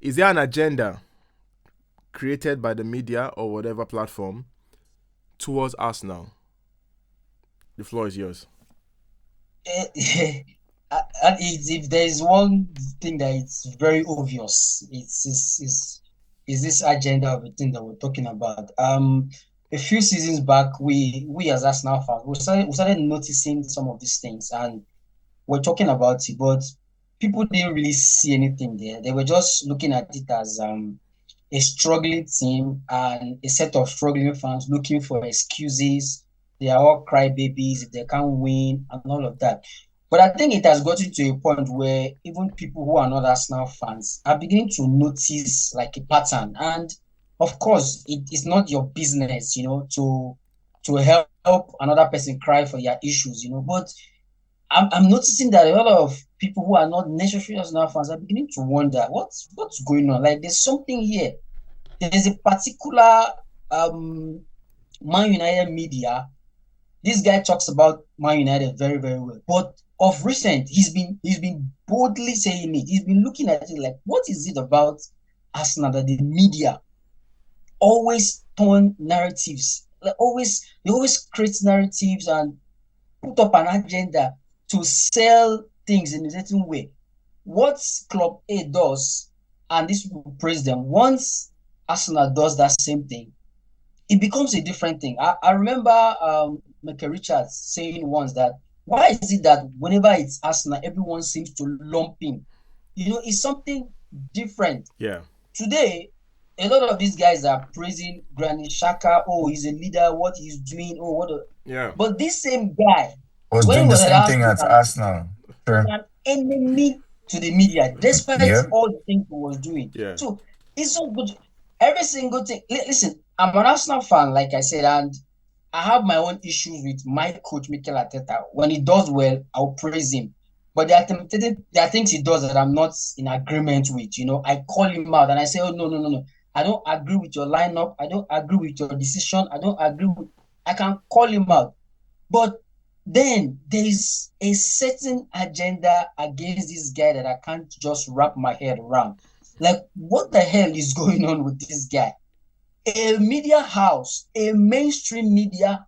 is there an agenda created by the media or whatever platform towards Arsenal? The floor is yours. If there is one thing that it's very obvious, is this agenda of the thing that we're talking about. A few seasons back, we as Arsenal fans, we started noticing some of these things, and we're talking about it, but people didn't really see anything there. They were just looking at it as a struggling team and a set of struggling fans looking for excuses. They are all crybabies if they can't win and all of that. But I think it has gotten to a point where even people who are not Arsenal fans are beginning to notice like a pattern. And of course, it is not your business, to help another person cry for their issues, But I'm noticing that a lot of people who are not necessarily Arsenal fans are beginning to wonder what's going on. Like there's something here. There's a particular Man United media. This guy talks about Man United very, very well. But of recent, he's been boldly saying it. He's been looking at it like, what is it about Arsenal that the media always turn narratives? Like they always create narratives and put up an agenda to sell things in a certain way. What Club A does, and this will praise them, once Arsenal does that same thing, it becomes a different thing. I remember Michael Richards saying once that why is it that whenever it's Arsenal, everyone seems to lump in? It's something different. Yeah. Today, a lot of these guys are praising Granit Xhaka. Oh, he's a leader. What he's doing. Oh, Yeah. But this same guy, Was when he doing the was at same thing Arsenal, at Arsenal. was Sure. an enemy to the media, despite Yeah. all the things he was doing. Yeah. So it's so good. Every single thing. Listen, I'm an Arsenal fan, like I said, and I have my own issues with my coach, Mikel Arteta. When he does well, I'll praise him. But there are things he does that I'm not in agreement with. I call him out and I say, oh, no, no, no, no. I don't agree with your lineup. I don't agree with your decision. I can call him out. But then there is a certain agenda against this guy that I can't just wrap my head around. Like, what the hell is going on with this guy? A media house, a mainstream media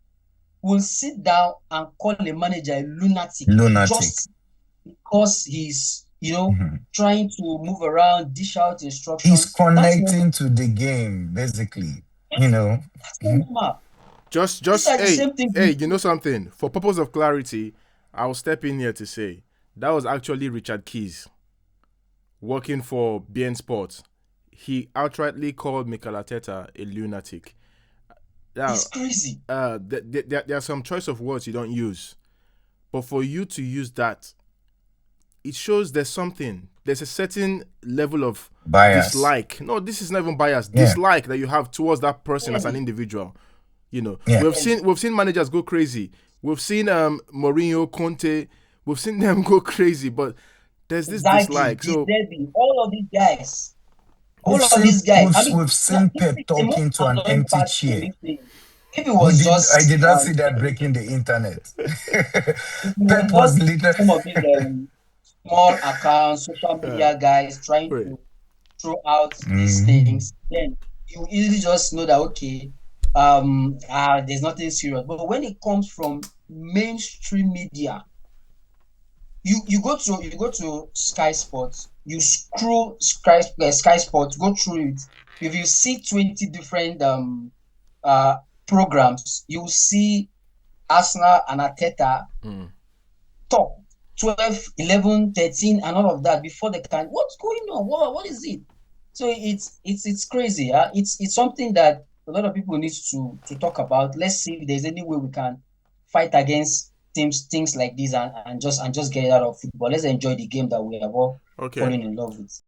will sit down and call a manager a lunatic just because he's, trying to move around, dish out He's instructions. That's connecting to the game, basically. that's Mhm. normal. These Just are the same things. hey, you know something? For purpose of clarity, I'll step in here to say that was actually Richard Keys working for BN Sports. He outrightly called Mikel Arteta a lunatic. Now, It's crazy. there are some choice of words you don't use, but for you to use that, it shows there's something. There's a certain level of Bias. dislike. No, this is not even bias. Yeah. Dislike that you have towards that person as an individual. Yeah. We've seen managers go crazy. We've seen Mourinho, Conte. We've seen them go crazy, but there's this Exactly. dislike. So All of these guys. We've All of seen these guys. I mean, we've seen this Pep is the most talking to an annoying empty part in chair. this thing. If it was I just did not see that breaking the internet. if it Pep was was just literally some of these small accounts, social media guys trying wait, to throw out these Mhm. things, then you easily just know that okay, there's nothing serious. But when it comes from mainstream media, you go to Sky Sports, you scroll Sky Sports, go through it. If you see 20 different uh programs, you see Arsenal and Arteta top 12, 11, 13, and all of that before they can. What's going on? What is it? So it's crazy. It's something that a lot of people need to talk about. Let's see if there's any way we can fight against things like this and just get it out of football. Let's enjoy the game that we have all okay. fallen in love with.